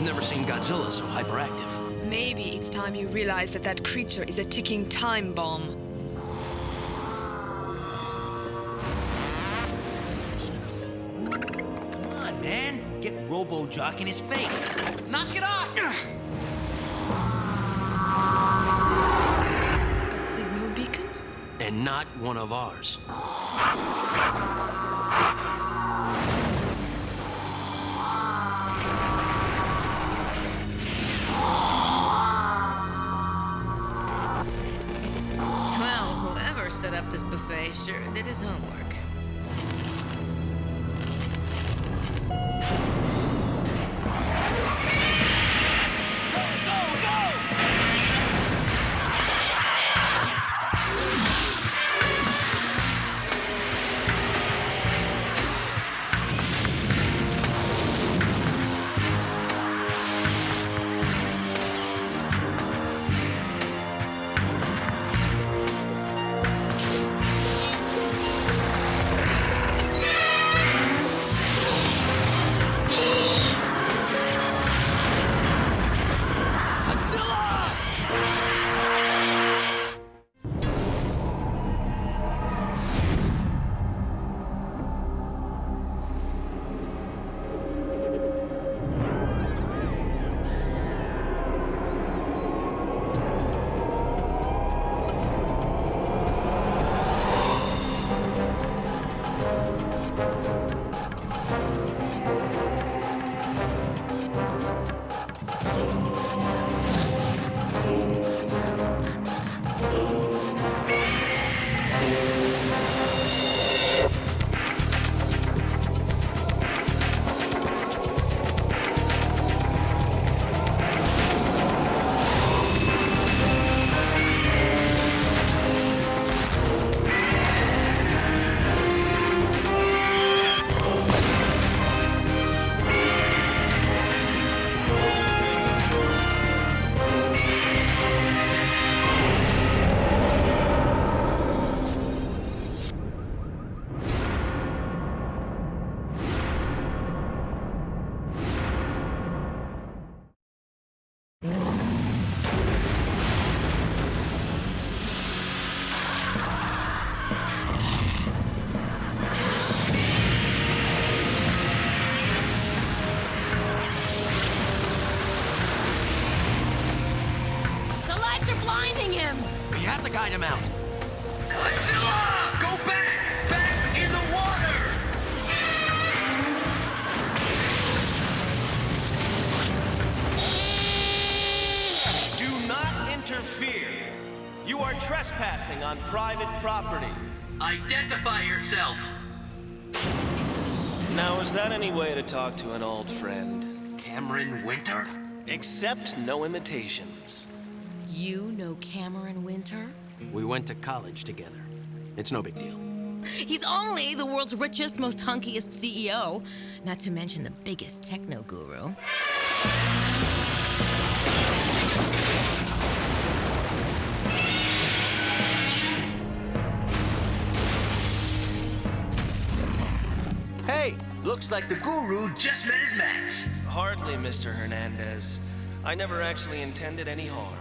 never seen Godzilla so hyperactive. Maybe it's time you realize that that creature is a ticking time bomb. Come on, man. Get Robo-Jock in his face. Knock it off! A signal beacon? And not one of ours. Well, whoever set up this buffet sure did his homework. We have to guide him out. Godzilla! Go back! Back in the water! Do not interfere. You are trespassing on private property. Identify yourself! Now, is that any way to talk to an old friend? Cameron Winter? Accept no imitations. You know Cameron Winter? We went to college together. It's no big deal. He's only the world's richest, most hunkiest CEO, not to mention the biggest techno guru. Hey! Looks like the guru just met his match. Hardly, Mr. Hernandez. I never actually intended any harm.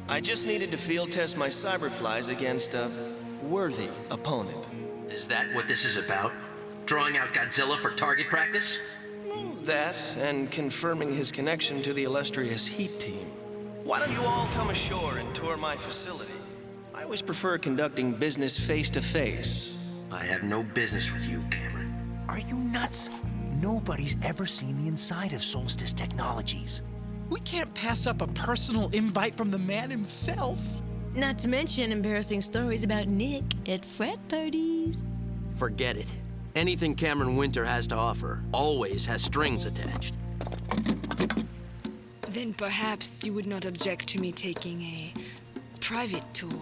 I just needed to field test my cyberflies against a worthy opponent. Is that what this is about? Drawing out Godzilla for target practice? That, and confirming his connection to the illustrious Heat Team. Why don't you all come ashore and tour my facility? I always prefer conducting business face-to-face. I have no business with you, Cameron. Are you nuts? Nobody's ever seen the inside of Solstice Technologies. We can't pass up a personal invite from the man himself. Not to mention embarrassing stories about Nick at frat parties. Forget it. Anything Cameron Winter has to offer always has strings attached. Then perhaps you would not object to me taking a private tour.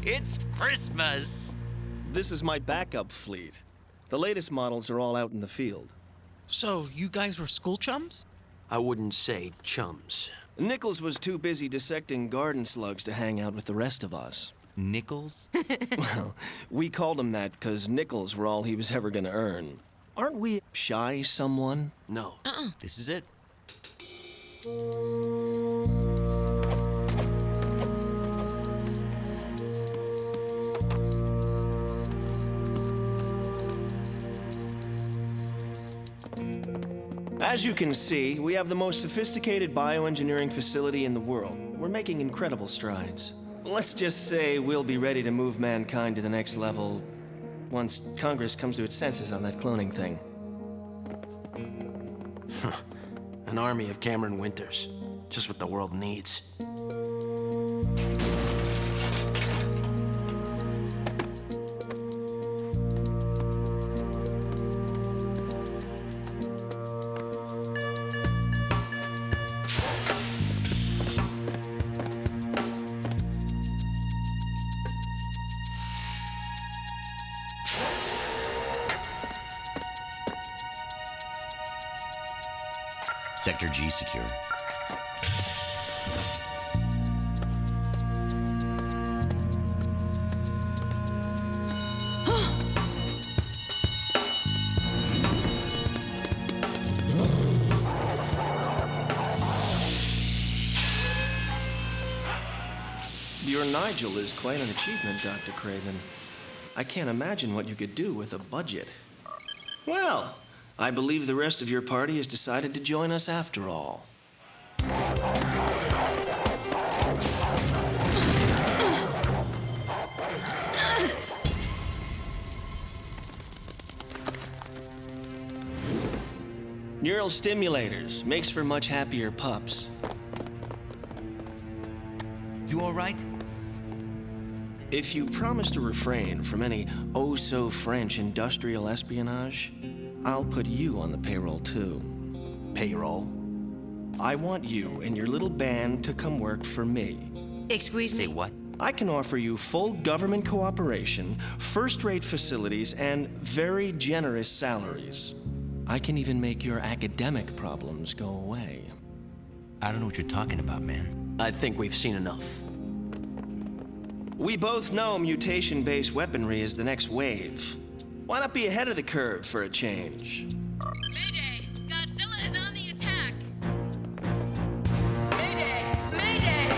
It's Christmas! This is my backup fleet. The latest models are all out in the field. So, you guys were school chums? I wouldn't say chums. Nichols was too busy dissecting garden slugs to hang out with the rest of us. Nichols? Well, we called him that because nickels were all he was ever gonna earn. Aren't we shy someone? No. This is it. As you can see, we have the most sophisticated bioengineering facility in the world. We're making incredible strides. Let's just say we'll be ready to move mankind to the next level once Congress comes to its senses on that cloning thing. An army of Cameron Winters. Just what the world needs. Sector G secure. Your Nigel is quite an achievement, Dr. Craven. I can't imagine what you could do with a budget. Well, I believe the rest of your party has decided to join us after all. Neural stimulators makes for much happier pups. You all right? If you promise to refrain from any oh-so-French industrial espionage, I'll put you on the payroll, too. Payroll? I want you and your little band to come work for me. Excuse me? Say what? I can offer you full government cooperation, first-rate facilities, and very generous salaries. I can even make your academic problems go away. I don't know what you're talking about, man. I think we've seen enough. We both know mutation-based weaponry is the next wave. Why not be ahead of the curve for a change? Mayday! Godzilla is on the attack! Mayday! Mayday!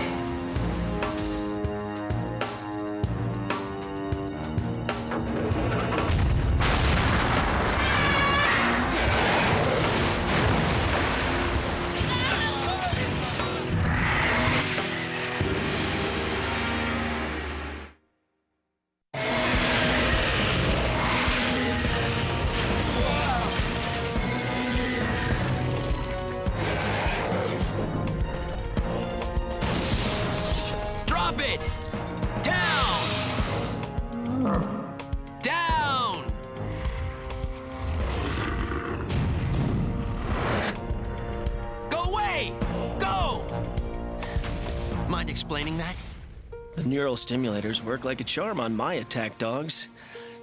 Drop it! Down! Down! Go away! Go! Mind explaining that? The neural stimulators work like a charm on my attack dogs.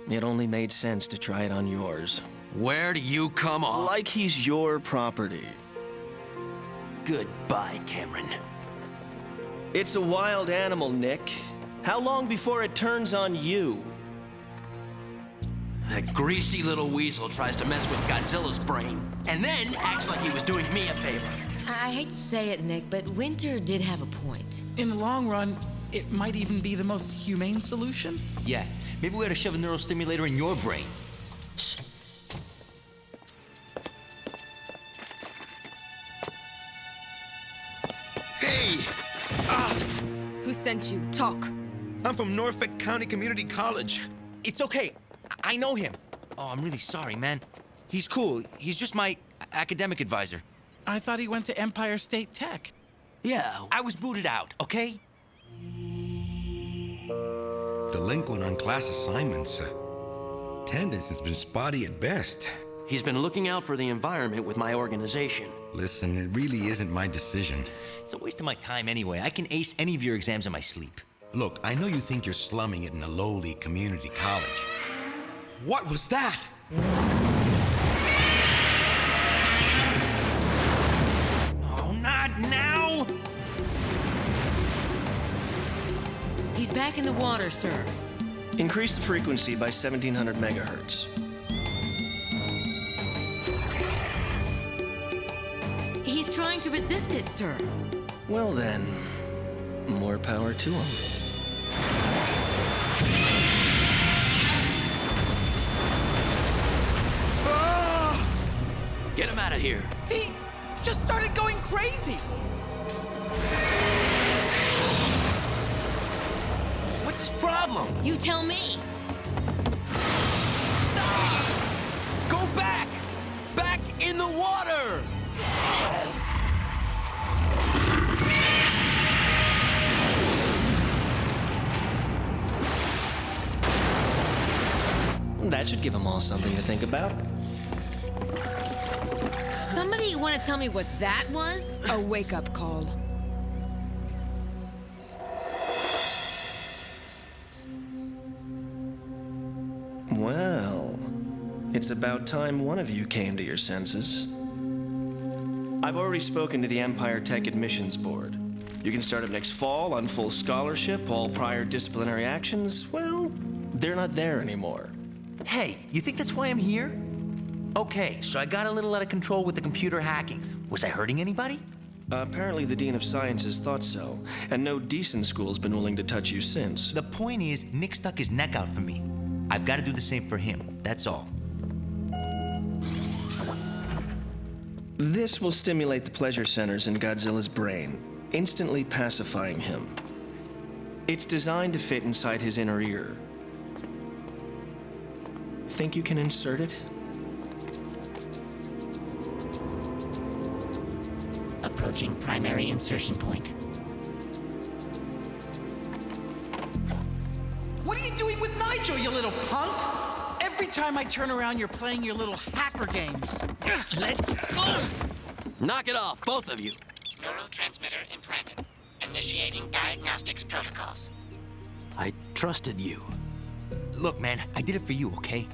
It only made sense to try it on yours. Where do you come off? Like he's your property. Goodbye, Cameron. It's a wild animal, Nick. How long before it turns on you? That greasy little weasel tries to mess with Godzilla's brain, and then acts like he was doing me a favor. I hate to say it, Nick, but Winter did have a point. In the long run, it might even be the most humane solution. Yeah, maybe we ought to shove a neural stimulator in your brain. Hey, Who sent you? Talk. I'm from Norfolk County Community College. It's okay. I know him. Oh, I'm really sorry, man. He's cool. He's just my academic advisor. I thought he went to Empire State Tech. Yeah, I was booted out, okay? Delinquent on class assignments. Attendance has been spotty at best. he's been looking out for the environment with my organization. Listen, it really isn't my decision. It's a waste of my time anyway. I can ace any of your exams in my sleep. Look, I know you think you're slumming it in a lowly community college. What was that? Oh, not now! Back in the water, sir. Increase the frequency by 1700 megahertz. He's trying to resist it, sir. Well then, more power to him. Get him out of here. He just started going crazy. What's his problem? You tell me. Stop! Go back! Back in the water! That should give them all something to think about. Somebody want to tell me what that was? A wake-up call. Well, it's about time one of you came to your senses. I've already spoken to the Empire Tech Admissions Board. You can start up next fall on full scholarship. All prior disciplinary actions, well, they're not there anymore. Hey, you think that's why I'm here? Okay, so I got a little out of control with the computer hacking. Was I hurting anybody? Apparently the Dean of Sciences thought so, and no decent school's been willing to touch you since. The point is, Nick stuck his neck out for me. I've got to do the same for him, that's all. This will stimulate the pleasure centers in Godzilla's brain, instantly pacifying him. It's designed to fit inside his inner ear. Think you can insert it? Approaching primary insertion point. What are you doing with Nigel, you little punk? Every time I turn around, you're playing your little hacker games. Let's go! Knock it off, both of you. Neurotransmitter implanted. Initiating diagnostics protocols. I trusted you. Look, man, I did it for you, okay?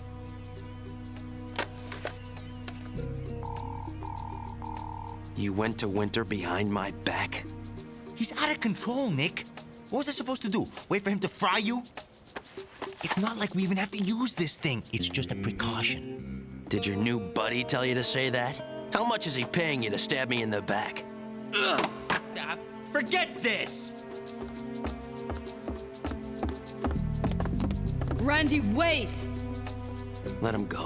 You went to Winter behind my back? He's out of control, Nick. What was I supposed to do? Wait for him to fry you? It's not like we even have to use this thing. It's just a precaution. Did your new buddy tell you to say that? How much is he paying you to stab me in the back? Ugh. Forget this! Randy, wait! Let him go.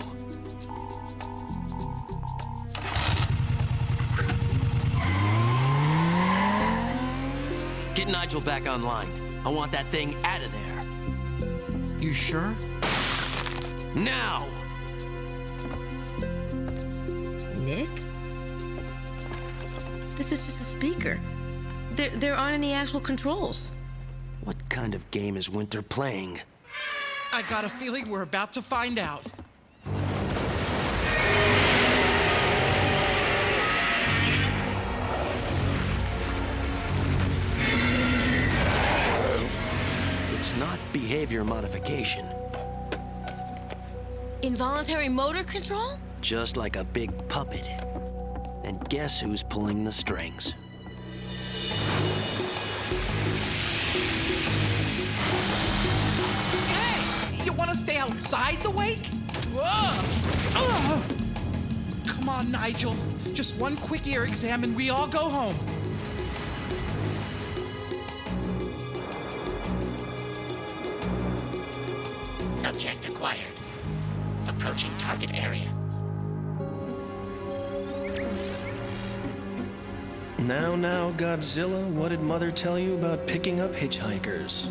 Get Nigel back online. I want that thing out of there. You sure? Now! Nick? This is just a speaker. There aren't any actual controls. What kind of game is Winter playing? I got a feeling we're about to find out. It's not behavior modification. Involuntary motor control? Just like a big puppet. And guess who's pulling the strings? Hey! You want to stay outside the wake? Whoa! Come on, Nigel. Just one quick ear exam and we all go home. Subject acquired. Approaching target area. Now, Godzilla, what did Mother tell you about picking up hitchhikers?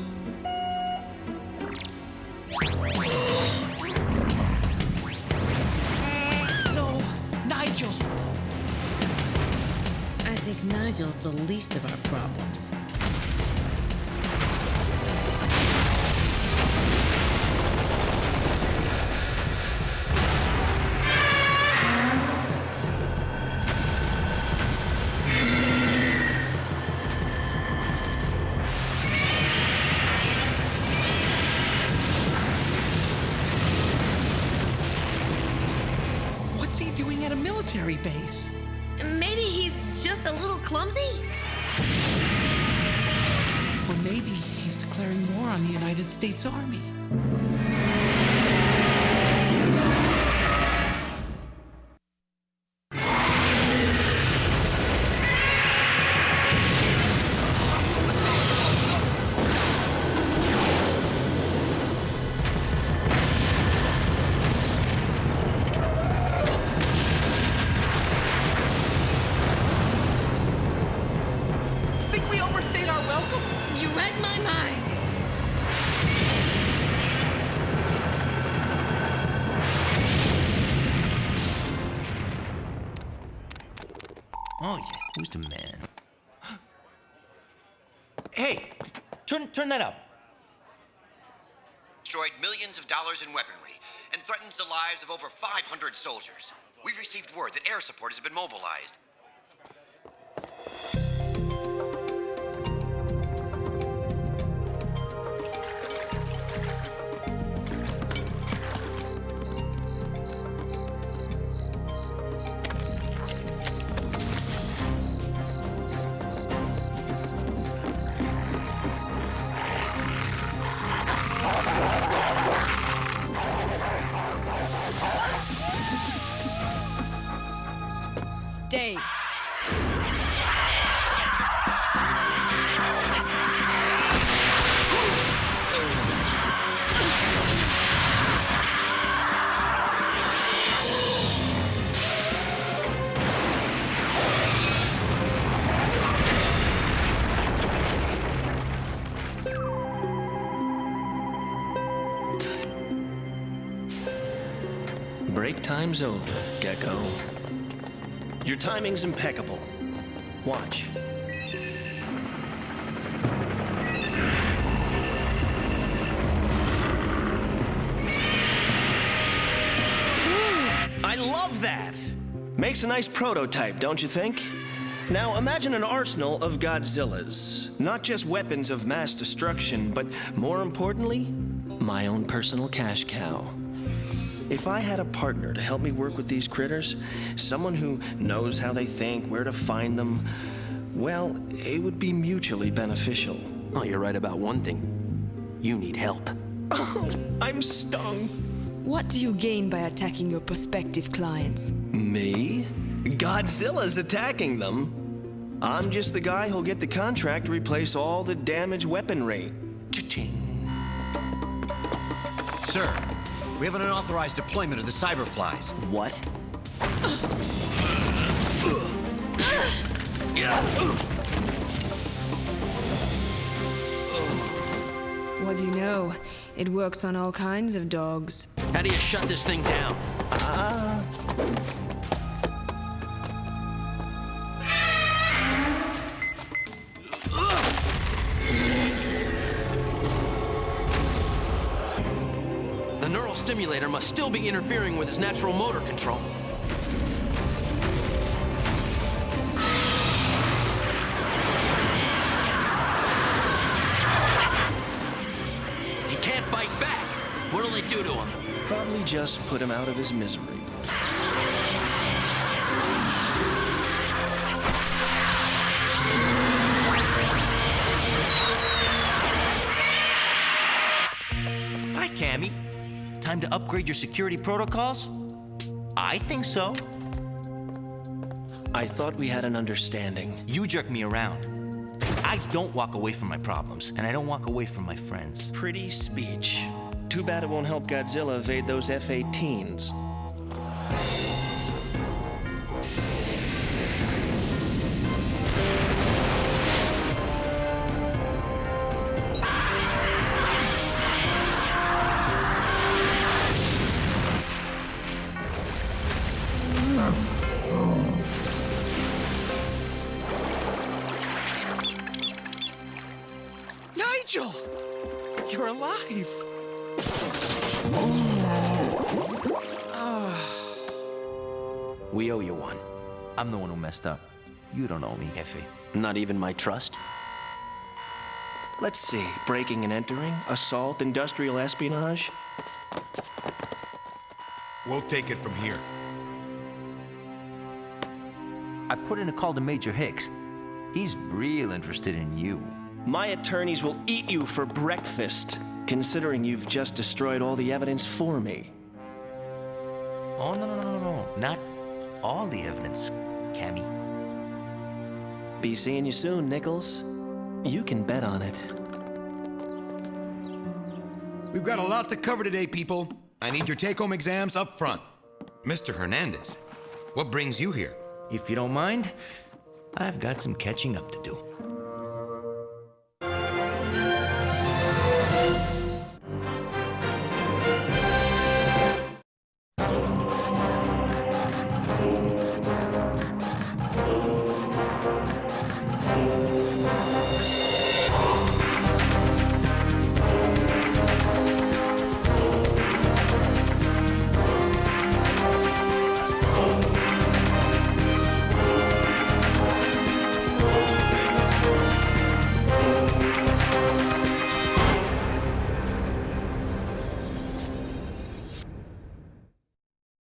No, Nigel. I think Nigel's the least of our problems. What's he doing at a military base? Maybe he's just a little clumsy? Or maybe he's declaring declaring war on the United States Army. Think we overstayed our welcome? You read my mind. Oh, yeah. Who's the man? Hey! Turn that up. Destroyed millions of dollars in weaponry and threatens the lives of over 500 soldiers. We've received word that air support has been mobilized. Stay. Break time's over, Gecko. Your timing's impeccable. Watch. I love that! Makes a nice prototype, don't you think? Now imagine an arsenal of Godzillas. Not just weapons of mass destruction, but more importantly, my own personal cash cow. If I had a partner to help me work with these critters, someone who knows how they think, where to find them, well, it would be mutually beneficial. Oh, you're right about one thing. You need help. Oh, I'm stung. What do you gain by attacking your prospective clients? Me? Godzilla's attacking them. I'm just the guy who'll get the contract to replace all the damaged weaponry. Cha-ching. Sir, we have an unauthorized deployment of the cyberflies. What? What do you know? It works on all kinds of dogs. How do you shut this thing down? The neural stimulator must still be interfering with his natural motor control. He can't fight back. What'll they do to him? Probably just put him out of his misery. Hi, Cammy. Time to upgrade your security protocols? I think so. I thought we had an understanding. You jerk me around. I don't walk away from my problems, and I don't walk away from my friends. Pretty speech. Too bad it won't help Godzilla evade those F-18s. Nigel! You're alive! We owe you one. I'm the one who messed up. You don't owe me, Effie. Not even my trust? Let's see. Breaking and entering, assault, industrial espionage. We'll take it from here. I put in a call to Major Hicks. He's real interested in you. My attorneys will eat you for breakfast, considering you've just destroyed all the evidence for me. Oh, no. Not all the evidence, Cammy. Be seeing you soon, Nichols. You can bet on it. We've got a lot to cover today, people. I need your take-home exams up front. Mr. Hernandez, what brings you here? If you don't mind, I've got some catching up to do.